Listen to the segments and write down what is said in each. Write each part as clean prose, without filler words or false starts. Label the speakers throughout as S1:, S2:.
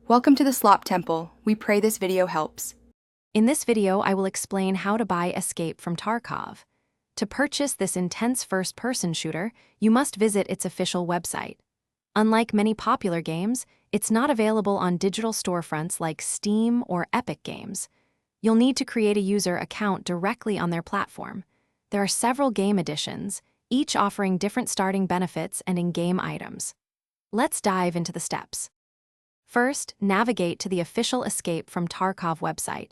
S1: Welcome to the Slop Temple. We pray this video helps.
S2: In this video, I will explain how to buy Escape from Tarkov. To purchase this intense first-person shooter, you must visit its official website. Unlike many popular games, it's not available on digital storefronts like Steam or Epic Games. You'll need to create a user account directly on their platform. There are several game editions, each offering different starting benefits and in-game items. Let's dive into the steps. First, navigate to the official Escape from Tarkov website.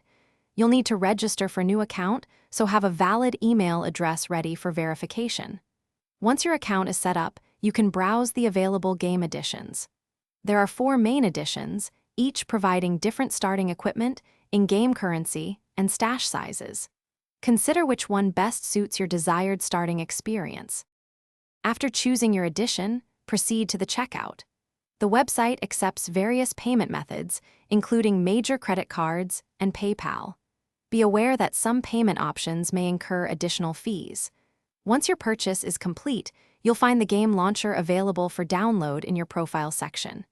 S2: You'll need to register for a new account, so have a valid email address ready for verification. Once your account is set up, you can browse the available game editions. There are 4 main editions, each providing different starting equipment, in-game currency, and stash sizes. Consider which one best suits your desired starting experience. After choosing your edition, proceed to the checkout. The website accepts various payment methods, including major credit cards and PayPal. Be aware that some payment options may incur additional fees. Once your purchase is complete, you'll find the game launcher available for download in your profile section.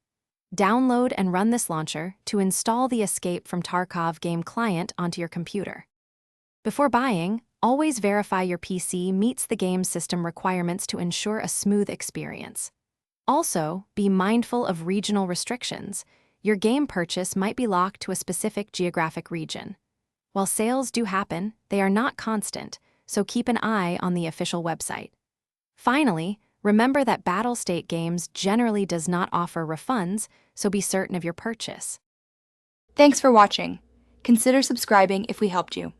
S2: Download and run this launcher to install the Escape from Tarkov game client onto your computer. Before buying, always verify your PC meets the game system requirements to ensure a smooth experience. Also, be mindful of regional restrictions. Your game purchase might be locked to a specific geographic region. While sales do happen, they are not constant, so keep an eye on the official website. Finally, remember that Battle State Games generally does not offer refunds, so be certain of your purchase.
S1: Thanks for watching. Consider subscribing if we helped you.